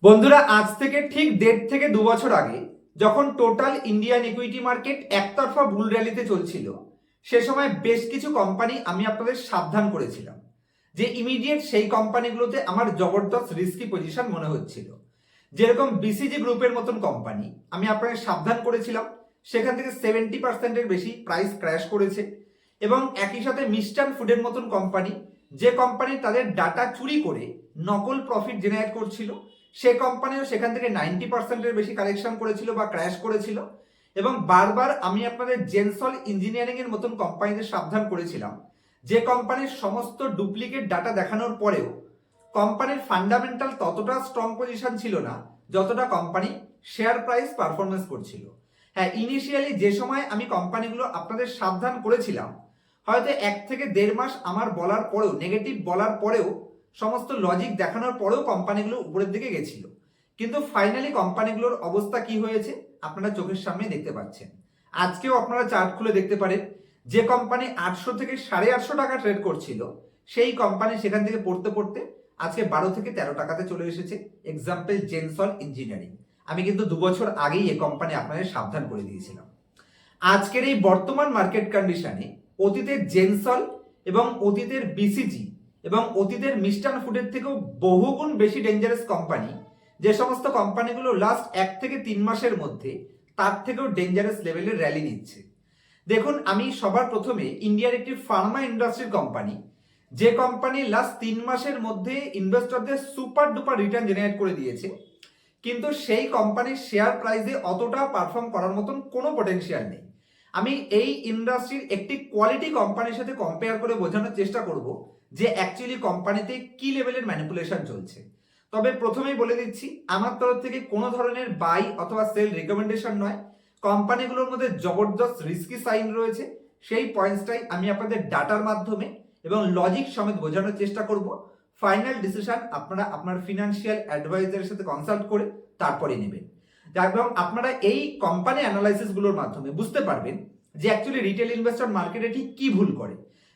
বন্ধুরা, আজ থেকে ঠিক 1.5 থেকে 2 বছর আগে যখন টোটাল ইন্ডিয়ান ইকুইটি মার্কেট একতরফা বুল র্যালিতে চলছিল, সে সময় বেশ কিছু কোম্পানি আমি আপনাদের সাবধান করেছিলাম যে ইমিডিয়েট সেই কোম্পানিগুলোতে আমার জবরদস্ত রিস্কি পজিশন মনে হচ্ছিল। যেরকম বিসিজি গ্রুপের মতন কোম্পানি আমি আপনাদের সাবধান করেছিলাম, সেখান থেকে 70% বেশি প্রাইস ক্র্যাশ করেছে। এবং একই সাথে মিস্টান ফুডের মতন কোম্পানি, যে কোম্পানি তাদের ডাটা চুরি করে নকল প্রফিট জেনারেট করছিল, সে কোম্পানিও সেখান থেকে 90%-এর বেশি কালেকশন করেছিল বা ক্র্যাশ করেছিল। এবং বারবার আমি আপনাদের জেনসল ইঞ্জিনিয়ারিং এর মতন কোম্পানিদের সাবধান করেছিলাম, যে কোম্পানির সমস্ত ডুপ্লিকেট ডাটা দেখানোর পরেও কোম্পানির ফান্ডামেন্টাল ততটা স্ট্রং পজিশন ছিল না যতটা কোম্পানি শেয়ার প্রাইস পারফরমেন্স করছিল। হ্যাঁ, ইনিশিয়ালি যে সময় আমি কোম্পানিগুলো আপনাদের সাবধান করেছিলাম, হয়তো 1 থেকে 1.5 মাস আমার বলার পরেও, নেগেটিভ বলার পরেও, সমস্ত লজিক দেখানোর পরেও কোম্পানিগুলো উপরের দিকে গেছিল। কিন্তু ফাইনালি কোম্পানিগুলোর অবস্থা কি হয়েছে আপনারা চোখের সামনে দেখতে পাচ্ছেন। আজকেও আপনারা চার্ট খুলে দেখতে পারেন, যে কোম্পানি 800 থেকে 850 টাকা ট্রেড করছিল, সেই কোম্পানি সেখান থেকে পড়তে পড়তে আজকে 12 থেকে 13 টাকাতে চলে এসেছে। Example Gensol engineering. আমি কিন্তু 2 বছর আগেই এই কোম্পানি আপনাদের সাবধান করে দিয়েছিলাম। আজকের এই বর্তমান মার্কেট কন্ডিশনে অতীতের জেনসল এবং অতীতের বিসিজি এবং অতীতের মিস্টান ফুডের থেকেও বহুগুণ বেশি ডেঞ্জারাস কোম্পানি, যে সমস্ত কোম্পানিগুলো লাস্ট 1 থেকে 3 মাসের মধ্যে তার থেকেও ডেঞ্জারাস লেভেলের র্যালি নিচ্ছে। দেখুন, আমি সবার প্রথমে ইন্ডিয়ার একটি ফার্মা ইন্ডাস্ট্রির কোম্পানি, যে কোম্পানি লাস্ট 3 মাসের মধ্যে ইনভেস্টরদের সুপার ডুপার রিটার্ন জেনারেট করে দিয়েছে, কিন্তু সেই কোম্পানির শেয়ার প্রাইসে অতটা পারফর্ম করার মতন কোনো পটেনশিয়াল নেই। আমি এই ইন্ডাস্ট্রির একটি কোয়ালিটি কোম্পানির সাথে কম্পেয়ার করে বোঝানোর চেষ্টা করব যে অ্যাকচুয়ালি কোম্পানিতে কি লেভেলের ম্যানিপুলেশন চলছে। তবে প্রথমেই বলে দিচ্ছি, আমার তরফ থেকে কোনো ধরনের বাই অথবা সেল রেকমেন্ডেশন নয়। কোম্পানিগুলোর মধ্যে জবরদস্ত রিস্কি সাইন রয়েছে, সেই পয়েন্টসটাই আমি আপনাদের ডাটার মাধ্যমে এবং লজিক সমেত বোঝানোর চেষ্টা করব। ফাইনাল ডিসিশন আপনারা আপনার ফিনান্সিয়াল অ্যাডভাইজারের সাথে কনসাল্ট করে তারপরে নেবেন। এবং আপনারা এই কোম্পানি অ্যানালাইসিস গুলোর মাধ্যমে বুঝতে পারবেন যে অ্যাকচুয়ালি রিটেল ইনভেস্টর মার্কেটে ঠিক কি ভুল করে।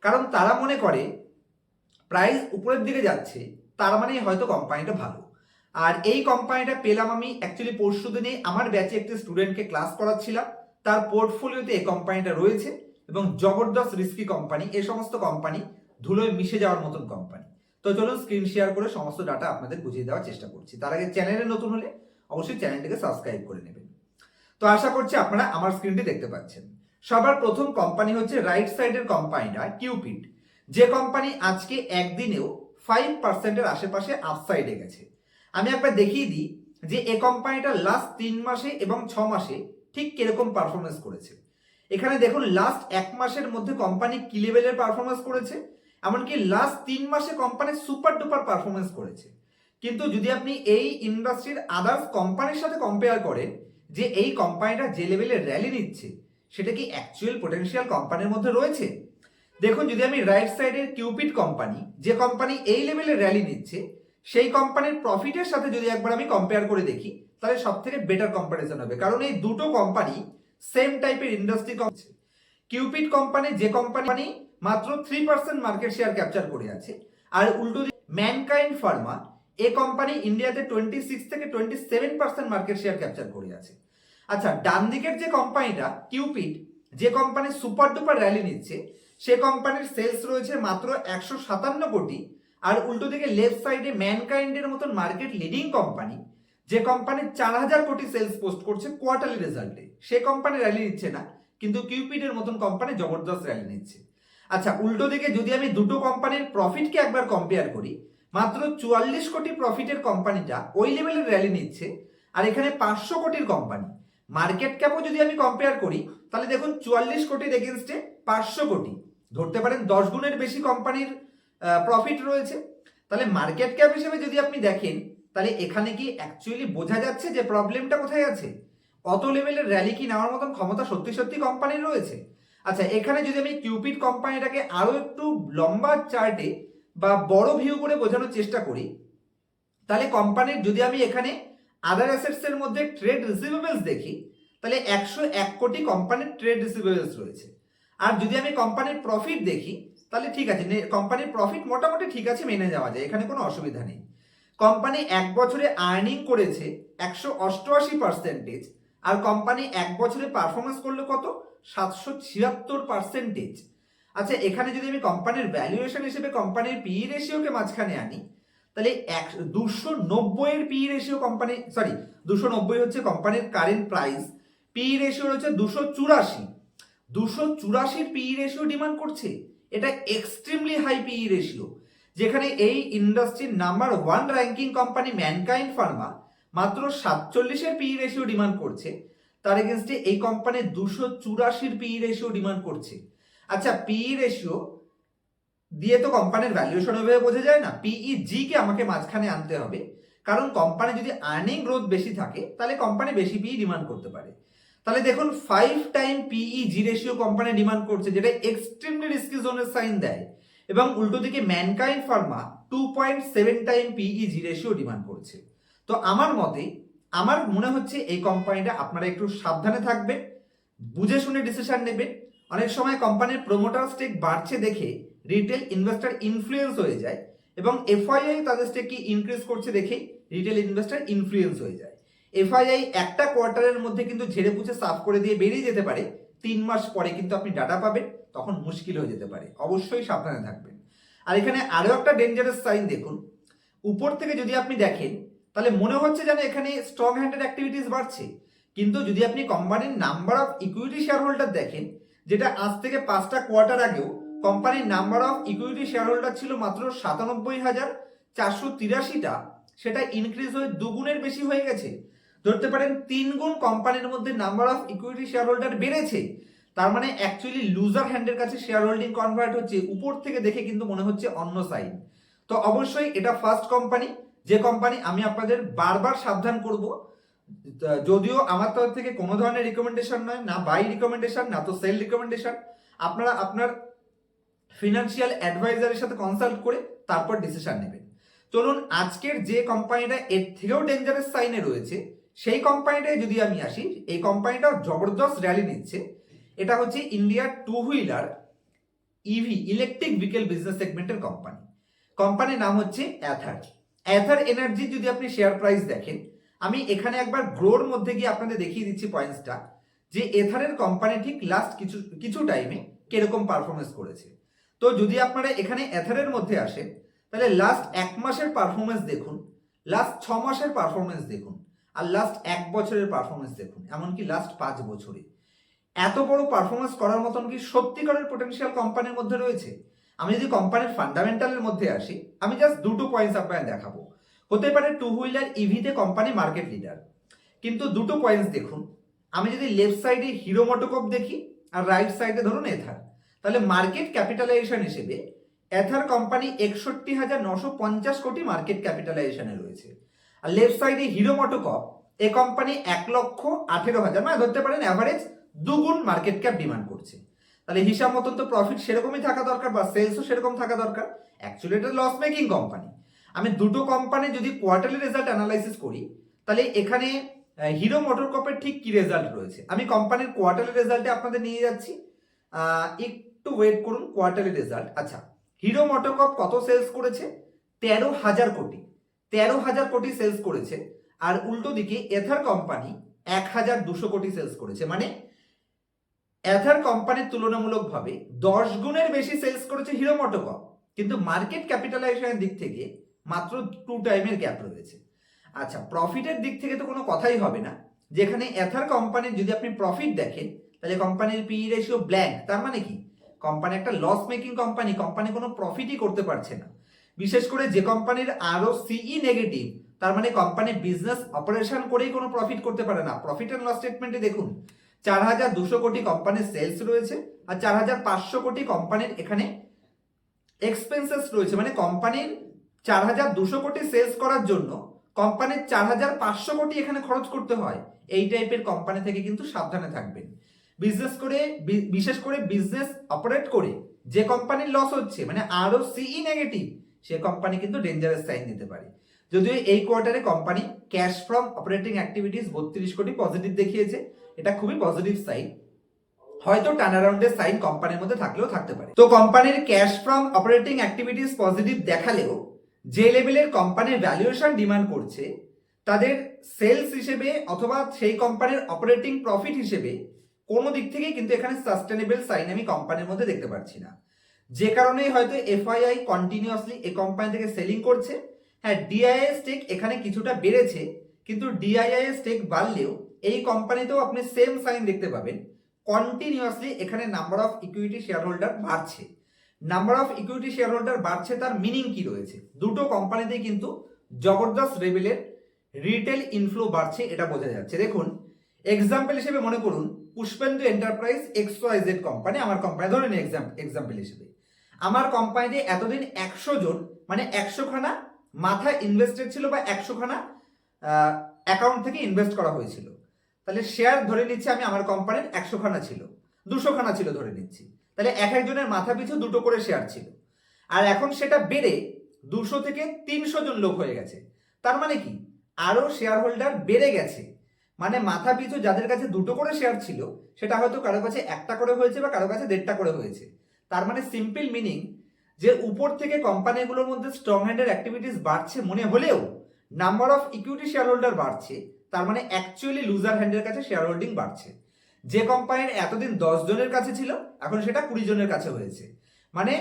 কারণ তারা মনে করে প্রাইস উপরের দিকে যাচ্ছে, তার মানে হয়তো কোম্পানিটা ভালো। আর এই কোম্পানিটা পেলাম আমি অ্যাকচুয়ালি পরশু দিনে আমার ব্যাচে একটি স্টুডেন্টকে ক্লাস করাচ্ছিলাম, তার পোর্টফোলিওতে এই কোম্পানিটা রয়েছে এবং জবরদস্ত রিস্কি কোম্পানি। এই সমস্ত কোম্পানি ধুলোয় মিশে যাওয়ার মতন কোম্পানি। তো চলুন স্ক্রিন শেয়ার করে সমস্ত ডাটা আপনাদের বুঝিয়ে দেওয়ার চেষ্টা করছি। তার আগে চ্যানেলে নতুন হলে অবশ্যই চ্যানেলটিকে সাবস্ক্রাইব করে নেবেন। তো আশা করছি আপনারা আমার স্ক্রিনটি দেখতে পাচ্ছেন। সবার প্রথম কোম্পানি হচ্ছে রাইট সাইডের কোম্পানিটা কিউপিড, যে কোম্পানি আজকে একদিনেও 5%-এর আশেপাশে আপসাইডে গেছে। আমি একবার দেখিয়ে দিই যে এই কোম্পানিটা লাস্ট 3 মাসে এবং 6 মাসে ঠিক কিরকম পারফরমেন্স করেছে। এখানে দেখুন, লাস্ট 1 মাসের মধ্যে কোম্পানি কি লেভেলের পারফরমেন্স করেছে, এমনকি লাস্ট 3 মাসে কোম্পানি সুপার ডুপার পারফরমেন্স করেছে। কিন্তু যদি আপনি এই ইন্ডাস্ট্রির আদার্স কোম্পানির সাথে কম্পেয়ার করেন যে এই কোম্পানিটা যে লেভেলে র্যালি নিচ্ছে, সেটা কি অ্যাকচুয়াল পটেনশিয়াল কোম্পানির মধ্যে রয়েছে? দেখুন, যদি আমি রাইট সাইডের কিউপিড কোম্পানি, যে কোম্পানি এই লেভেলে র্যালি নিচ্ছে, সেই কোম্পানির প্রফিটের সাথে যদি একবার আমি কম্পেয়ার করে দেখি, তাহলে সব থেকে বেটার কম্পারিজন হবে। কারণ এই দুটো কোম্পানি সেম টাইপের ইন্ডাস্ট্রি করছে। কিউপিড কোম্পানি, যে কোম্পানি মাত্র 3% মার্কেট শেয়ার ক্যাপচার করে আছে, আর উল্টো ম্যানকাইন্ড ফার্মা, এই কোম্পানি ইন্ডিয়াতে 26 থেকে 27% মার্কেট শেয়ার ক্যাপচার করে আছে। আচ্ছা, ডান দিকের যে কোম্পানিটা কিউপিড, যে কোম্পানি সুপার ডুপার র্যালি নিচ্ছে, সে কোম্পানির সেলস রয়েছে মাত্র 157 কোটি। আর উল্টো দিকে লেফট সাইডে ম্যানকাইন্ডের মতন মার্কেট লিডিং কোম্পানি, যে কোম্পানি 4000 কোটি সেলস পোস্ট করছে কোয়ার্টারলি রেজাল্টে, সে কোম্পানি র্যালি নিচ্ছে না, কিন্তু কিউপিডের মতন কোম্পানি জবরদস্ত র্যালি নিচ্ছে। আচ্ছা, উল্টো দিকে যদি আমি দুটো কোম্পানির প্রফিটকে একবার কম্পেয়ার করি, মাত্র 44 কোটি প্রফিটের কোম্পানিটা ওই লেভেলের র্যালি নিচ্ছে, আর এখানে 500 কোটির কোম্পানি। মার্কেট ক্যাপও যদি আমি কম্পেয়ার করি, তাহলে দেখুন 44 কোটির এগেনস্টে 500 কোটি, ধরতে পারেন 10 গুণের বেশি কোম্পানির প্রফিট রয়েছে। তাহলে মার্কেট ক্যাপ হিসেবে যদি আপনি দেখেন, তাহলে এখানে কি অ্যাকচুয়ালি বোঝা যাচ্ছে যে প্রবলেমটা কোথায় আছে? অত লেভেলের র্যালি কি নেওয়ার মতন ক্ষমতা সত্যি সত্যি কোম্পানির রয়েছে? আচ্ছা, এখানে যদি আমি কিউপিড কোম্পানিটাকে আরো একটু লম্বা চার্টে বা বড় ভিউ করে বোঝানোর চেষ্টা করি, তাহলে কোম্পানির যদি আমি এখানে আদার অ্যাসেটস এর মধ্যে ট্রেড রিসিভেবলস দেখি, তাহলে 101 কোটি কোম্পানির ট্রেড রিসিভেবলস রয়েছে। আর যদি আমি কোম্পানির প্রফিট দেখি, তাহলে ঠিক আছে, কোম্পানির প্রফিট মোটামুটি ঠিক আছে, মেনে যাওয়া যায়, এখানে কোনো অসুবিধা নেই। কোম্পানি এক বছরে আর্নিং করেছে 188%, আর কোম্পানি এক বছরে পারফরমেন্স করলো কত? 776%। আচ্ছা, এখানে যদি আমি কোম্পানির ভ্যালুয়েশন হিসেবে কোম্পানির পি রেশিওকে মাঝখানে আনি, তাহলে 290 এর পি রেশিও কোম্পানি, 290 হচ্ছে কোম্পানির কারেন্ট প্রাইস, পি রেশিও হচ্ছে 284 পি রেশিও ডিমান্ড করছে। এটা এক্সট্রিমলি হাই পি রেশিও, যেখানে এই ইন্ডাস্ট্রির number 1 ranking company mankind Pharma মাত্র 47 এর পি রেশিও ডিমান্ড করছে, তার এগেনস্টে এই কোম্পানি 284 পি রেশিও ডিমান্ড করছে। আচ্ছা, পি রেশিও দিয়ে তো কোম্পানির ভ্যালুয়েশন ওইভাবে বোঝা যায় না, পিইজি কে আমাকে মাঝখানে আনতে হবে, কারণ কোম্পানি যদি আর্নিং গ্রোথ বেশি থাকে তাহলে কোম্পানি বেশি পি ডিমান্ড করতে পারে। তাহলে দেখুন 5 time PEG ratio company demand করছে, যেটা এক্সট্রিমলি রিস্কি জোনের সাইন দেয়, এবং উল্টো দিকে mankind Pharma 2.7 time PEG ratio demand করছে। তো আমার মনে হচ্ছে এই কোম্পানিটা আপনারা একটু সাবধানে থাকবেন, বুঝে শুনে ডিসিশন নেবেন। অনেক সময় কোম্পানির প্রমোটার স্টেক বাড়ছে দেখে রিটেল ইনভেস্টর ইনফ্লুয়েন্স হয়ে যায়, এবং এফআইআই তাদের স্টেককে ইনক্রিজ করছে দেখে রিটেল ইনভেস্টর ইনফ্লুয়েন্স হয়ে যায়। এফআইআই একটা কোয়ার্টারের মধ্যে কিন্তু ঝেড়ে পুছে সাফ করে দিয়ে বেরিয়ে যেতে পারে, 3 মাস পরে কিন্তু আপনি ডাটা পাবেন, তখন মুশকিল হয়ে যেতে পারে। অবশ্যই সাবধানে থাকবেন। আর এখানে আরো একটা ডেঞ্জারাস সাইন দেখুন, উপর থেকে যদি আপনি দেখেন তাহলে মনে হচ্ছে যেন এখানে স্ট্রং হ্যান্ডেড অ্যাক্টিভিটিস বাড়ছে, কিন্তু যদি আপনি কোম্পানির number of equity share holder দেখেন, যেটা আজ থেকে 5টা কোয়ার্টার আগেও কোম্পানির number of equity share holder ছিল মাত্র 97,483টা, সেটা ইনক্রিজ হয়ে 2 গুণের বেশি হয়ে গেছে। ধরতে পারেন 3 গুণ কোম্পানির মধ্যে number of equity share holder বেড়েছে। তার মানে অ্যাকচুয়ালি লুজার হ্যান্ডের কাছে শেয়ার হোল্ডিং কনভার্ট হচ্ছে, উপর থেকে দেখে কিন্তু মনে হচ্ছে অন্য সাইন। তো অবশ্যই এটা ফার্স্ট কোম্পানি, যে কোম্পানি আমি আপনাদের বারবার সাবধান করব, যদিও আমার তরফ থেকে কোনো ধরনের রিকমেন্ডেশন নয়, না বাই রিকমেন্ডেশন না তো সেল রিকমেন্ডেশন। আপনারা আপনার ফিনান্সিয়াল অ্যাডভাইজারের সাথে কনসাল্ট করে তারপর ডিসিশন নেবেন। চলুন আজকের যে কোম্পানিটা এর থেকেও ডেঞ্জারাস সাইনে রয়েছে সেই কোম্পানিটায় যদি আমি আসি, এই কোম্পানিটাও জবরদস্ত র্যালি নিচ্ছে। এটা হচ্ছে ইন্ডিয়ার 2 wheeler EV electric vehicle business সেগমেন্টের কোম্পানি। কোম্পানির নাম হচ্ছে অ্যাথার এনার্জি। যদি আপনি শেয়ার প্রাইস দেখেন, আমি এখানে একবার গ্রোর মধ্যে গিয়ে আপনাদের দেখিয়ে দিচ্ছি পয়েন্টসটা, যে এথারের কোম্পানি ঠিক লাস্ট কিছু টাইমে কিরকম পারফরমেন্স করেছে। তো যদি আপনারা এখানে এথারের মধ্যে আসেন, তাহলে লাস্ট 1 মাসের পারফরমেন্স দেখুন, লাস্ট 6 মাসের পারফরমেন্স দেখুন, আর লাস্ট 1 বছরের পারফরমেন্স দেখুন, এমনকি লাস্ট 5 বছরে। এত বড় পারফরমেন্স করার মতন কি সত্যিকারের পোটেনশিয়াল কোম্পানির মধ্যে রয়েছে? আমি যদি কোম্পানির ফান্ডামেন্টালের মধ্যে আসি, আমি জাস্ট দুটো পয়েন্টস আপনাদের দেখাবো। হতে পারে 2 হুইলার ইভিতে কোম্পানি মার্কেট লিডার, কিন্তু দুটো পয়েন্টস দেখুন। আমি যদি লেফট সাইডে হিরো মোটোকর্প দেখি আর রাইট সাইডে ধরুন এথার, তাহলে মার্কেট ক্যাপিটালাইজেশন হিসেবে এথার কোম্পানি 61,950 কোটি মার্কেট ক্যাপিটালাইজেশনে রয়েছে। আর লেফট সাইডে হিরো মোটোকর্প, এ কোম্পানি 1,18,000, মানে ধরতে পারেন অ্যাভারেজ 2 গুণ মার্কেট ক্যাপ ডিমান্ড করছে। তাহলে হিসাব মতন তো প্রফিট সেরকমই থাকা দরকার, বা সেলসও সেরকম থাকা দরকার। অ্যাকচুয়ালি এটা লস মেকিং কোম্পানি। আমি দুটো কোম্পানি যদি কোয়ার্টারলি রেজাল্ট অ্যানালাইসিস করি, তাহলে এখানে হিরো মোটরকর্পের ঠিক কি রেজাল্ট রয়েছে, আমি কোম্পানির কোয়ার্টারলি রেজাল্টে আপনাদের নিয়ে যাচ্ছি। একটু ওয়েট করুন, কোয়ার্টারলি রেজাল্ট। আচ্ছা, হিরো মোটরকর্প কত সেলস করেছে? 13,000 কোটি, 13,000 কোটি সেলস করেছে। আর উল্টো দিকে এথার কোম্পানি 1,200 কোটি সেলস করেছে, মানে এথার কোম্পানির তুলনামূলকভাবে 10 গুণের বেশি সেলস করেছে হিরো মোটোকর্প, কিন্তু মার্কেট ক্যাপিটালাইজেশনের দিক থেকে মাত্র 2 টাইমের গ্যাপ রয়েছে। আচ্ছা, প্রফিটের দিক থেকে তো কোনো কথাই হবে না, যেখানে এথার কোম্পানির যদি আপনি প্রফিট দেখেন, তাহলে কোম্পানির পি রেশিও ব্ল্যাঙ্ক। তার মানে কি, কোম্পানি একটা লস মেকিং কোম্পানি, কোম্পানি কোনো প্রফিটই করতে পারছে না। বিশেষ করে যে কোম্পানির আরও সিই নেগেটিভ, তার মানে কোম্পানি বিজনেস অপারেশন করেই কোনো প্রফিট করতে পারে না। প্রফিট অ্যান্ড লস স্টেটমেন্টে দেখুন, 4,200 কোটি কোম্পানির সেলস রয়েছে, আর 4,500 কোটি কোম্পানির এখানে এক্সপেন্সেস রয়েছে। মানে কোম্পানির 4,200 কোটি সেলস করার জন্য কোম্পানির 4,500 কোটি এখানে খরচ করতে হয়। এই টাইপের কোম্পানি থেকে কিন্তু সাবধানে থাকবেন। বিশেষ করে বিজনেস অপারেট করে যে কোম্পানির লস হচ্ছে, মানে আরও সিই নেগেটিভ, সে কোম্পানি কিন্তু ডেঞ্জারাস সাইন দিতে পারে। যদিও এই কোয়ার্টারে company cash from operating activities 32 কোটি পজিটিভ দেখিয়েছে, এটা খুবই পজিটিভ সাইন। হয়তো টার্নারাউন্ডের সাইন কোম্পানির মধ্যে থাকলেও থাকতে পারে। তো কোম্পানির cash from operating activities positive দেখালেও যে লেভেলের কোম্পানির ভ্যালুয়েশন ডিমান্ড করছে তাদের সেলস হিসেবে অথবা সেই কোম্পানির অপারেটিং প্রফিট হিসেবে কোনো দিক থেকেই কিন্তু এখানে সাস্টেনেবল সাইন আমি কোম্পানির মধ্যে দেখতে পাচ্ছি না, যে কারণেই হয়তো এফআইআই কন্টিনিউয়াসলি এই কোম্পানি থেকে সেলিং করছে। হ্যাঁ, ডিআইআই স্টেক এখানে কিছুটা বেড়েছে, কিন্তু ডিআইআই স্টেক বাড়লেও এই কোম্পানিতেও আপনি সেম সাইন দেখতে পাবেন, কন্টিনিউয়াসলি এখানে number of equity share holder বাড়ছে। Number of equity share holder বাড়ছে, তার মিনিং কি রয়েছে? দুটো কোম্পানিতেই কিন্তু জবরদস্ত লেভেলের রিটেল ইনফ্লো বাড়ছে, এটা বোঝা যাচ্ছে। দেখুন, এক্সাম্পল হিসেবে মনে করুন পুষ্পেন্দু এন্টারপ্রাইজ XYZ কোম্পানি আমার কোম্পানি, ধরে নিন এক্সাম্পল হিসেবে আমার কোম্পানিতে এতদিন 100 জন মানে 100 খানা মাথা ইনভেস্টেড ছিল বা 100 খানা অ্যাকাউন্ট থেকে ইনভেস্ট করা হয়েছিল। তাহলে শেয়ার ধরে নিচ্ছি আমি, আমার কোম্পানির 100 খানা ছিল, 200 খানা ছিল ধরে নিচ্ছি, তাহলে এক একজনের মাথা পিছু 2টো করে শেয়ার ছিল। আর এখন সেটা বেড়ে 200 থেকে 300 জন লোক হয়ে গেছে। তার মানে কি, আরো শেয়ার হোল্ডার বেড়ে গেছে, মানে মাথা পিছু যাদের কাছে 2টো করে শেয়ার ছিল সেটা হয়তো কারো কাছে 1টা করে হয়েছে বা কারো কাছে 1.5টা করে হয়েছে। তার মানে সিম্পল মিনিং যে উপর থেকে কোম্পানিগুলোর মধ্যে স্ট্রং হ্যান্ডের অ্যাক্টিভিটিস বাড়ছে মনে হলেও number of equity share holder বাড়ছে, তার মানে অ্যাকচুয়ালি লুজার হ্যান্ডের কাছে শেয়ার হোল্ডিং বাড়ছে। যে কোম্পানির এতদিন 10 জনের কাছে ছিল এখন সেটা 20 জনের কাছে হয়েছে। মানে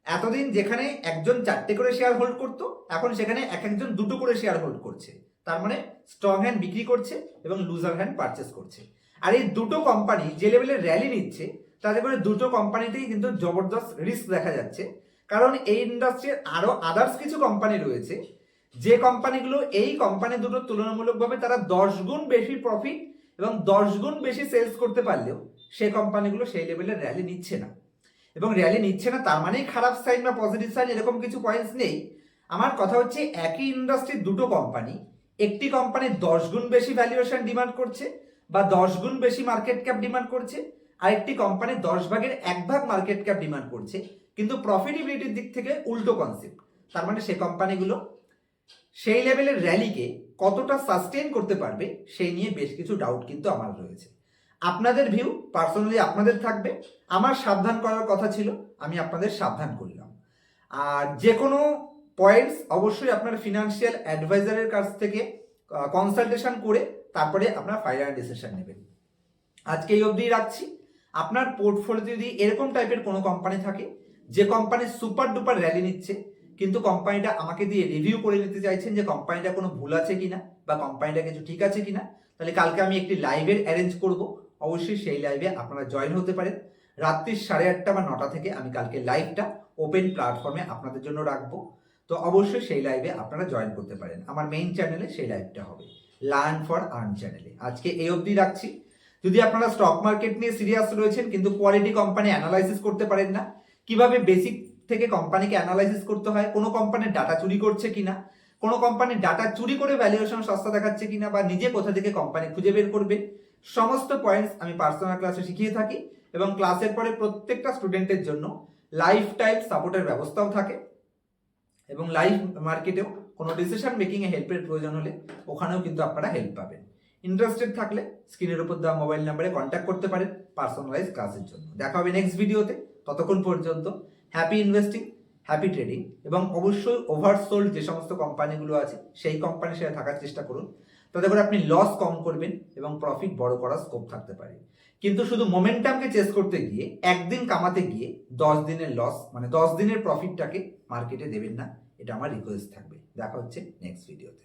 এতদিন যেখানে একজন 4টে করে শেয়ার হোল্ড করতো এখন সেখানে এক একজন 2টো করে শেয়ার হোল্ড করছে। তার মানে স্ট্রং হ্যান্ড বিক্রি করছে এবং লুজার হ্যান্ড পারচেস করছে। আর এই দুটো কোম্পানি যে লেভেলের র্যালি নিচ্ছে তাতে করে দুটো কোম্পানিতেই কিন্তু জবরদস্ত রিস্ক দেখা যাচ্ছে, কারণ এই ইন্ডাস্ট্রির আরো আদার্স কিছু কোম্পানি রয়েছে যে কোম্পানিগুলো এই কোম্পানি দুটোর তুলনামূলকভাবে তারা 10 গুণ বেশি প্রফিট এবং 10 গুণ বেশি সেলস করতে পারলেও সেই কোম্পানিগুলো সেই লেভেলের র্যালি নিচ্ছে না। এবং র্যালি নিচ্ছে না তার মানেই খারাপ সাইন বা পজিটিভ সাইন এরকম কিছু পয়েন্টস নেই। আমার কথা হচ্ছে একই ইন্ডাস্ট্রির দুটো কোম্পানি, একটি কোম্পানি 10 গুণ বেশি ভ্যালুয়েশন ডিমান্ড করছে বা 10 গুণ বেশি মার্কেট ক্যাপ ডিমান্ড করছে, আর একটি কোম্পানি 10 ভাগের 1 ভাগ মার্কেট ক্যাপ ডিমান্ড করছে, কিন্তু প্রফিটেবিলিটির দিক থেকে উল্টো কনসেপ্ট। তার মানে সেই কোম্পানিগুলো সেই লেভেলের র্যালিকে কতটা সাস্টেইন করতে পারবে সেই নিয়ে বেশ কিছু ডাউট কিন্তু আমার রয়েছে। আপনাদের ভিউ পার্সোনালি আপনাদের থাকবে, আমার সাবধান করার কথা ছিল, আমি আপনাদের সাবধান করলাম। আর যে কোনো পয়েন্টস অবশ্যই আপনার ফিনান্সিয়াল অ্যাডভাইজারের কাছ থেকে কনসালটেশন করে তারপরে আপনার ফাইনাল ডিসিশন নেবেন। আজকে এই অবধি রাখছি। আপনার পোর্টফোলিওতে যদি এরকম টাইপের কোনো কোম্পানি থাকে যে কোম্পানি সুপার ডুপার র্যালি নিচ্ছে কিন্তু কোম্পানিটা আমাকে দিয়ে রিভিউ করে নিতে চাইছেন যে কোম্পানিটা কোনো ভুল আছে কিনা বা কোম্পানিটা কিছু ঠিক আছে কিনা, তাহলে কালকে আমি একটি লাইভের অ্যারেঞ্জ করব। অবশ্যই সেই লাইভে আপনারা জয়েন হতে পারেন। রাত্রি 8:30 বা 9টা থেকে আমি কালকে লাইভটা ওপেন প্ল্যাটফর্মে আপনাদের জন্য রাখবো, তো অবশ্যই সেই লাইভে আপনারা জয়েন করতে পারেন। আমার মেইন চ্যানেলে সেই লাইভটা হবে, লার্ন ফর আর্ন চ্যানেলে। আজকে এই অবধি রাখছি। যদি আপনারা স্টক মার্কেট নিয়ে সিরিয়াস রয়েছেন কিন্তু কোয়ালিটি কোম্পানি অ্যানালাইসিস করতে পারেন না, কিভাবে বেসিক থেকে কোম্পানিকে অ্যানালাইসিস করতে হয়, কোনো কোম্পানির ডাটা চুরি করছে কিনা, কোনো কোম্পানির ডাটা চুরি করে ভ্যালুয়েশন সস্তা দেখাচ্ছে কিনা, বা নিজে কোথা থেকে কোম্পানি খুঁজে বের করবে, সমস্ত পয়েন্টস আমি পার্সোনাল ক্লাসে শিখিয়ে থাকি এবং ক্লাসের পরে প্রত্যেকটা স্টুডেন্টের জন্য লাইফ টাইম সাপোর্টের ব্যবস্থাও থাকে এবং লাইভ মার্কেটেও কোনো ডিসিশন মেকিং এ হেল্পের প্রয়োজন হলে ওখানেও কিন্তু আপনারা হেল্প পাবেন। ইন্টারেস্টেড থাকলে স্ক্রিনের উপর দেওয়া মোবাইল নাম্বারে কন্ট্যাক্ট করতে পারেন পার্সোনালাইজ ক্লাসের জন্য। দেখা হবে নেক্সট ভিডিওতে। ততক্ষণ পর্যন্ত হ্যাপি ইনভেস্টিং, হ্যাপি ট্রেডিং এবং অবশ্যই ওভারসোল্ড যে সমস্ত কোম্পানিগুলো আছে সেই কোম্পানির সাথে থাকার চেষ্টা করুন, তাতে করে আপনি লস কম করবেন এবং প্রফিট বড় করার স্কোপ থাকতে পারে। কিন্তু শুধু মোমেন্টামকে চেস করতে গিয়ে একদিন কামাতে গিয়ে 10 দিনের লস মানে 10 দিনের প্রফিটটাকে মার্কেটে দেবেন না, এটা আমার রিকোয়েস্ট থাকবে। দেখা হচ্ছে নেক্সট ভিডিওতে।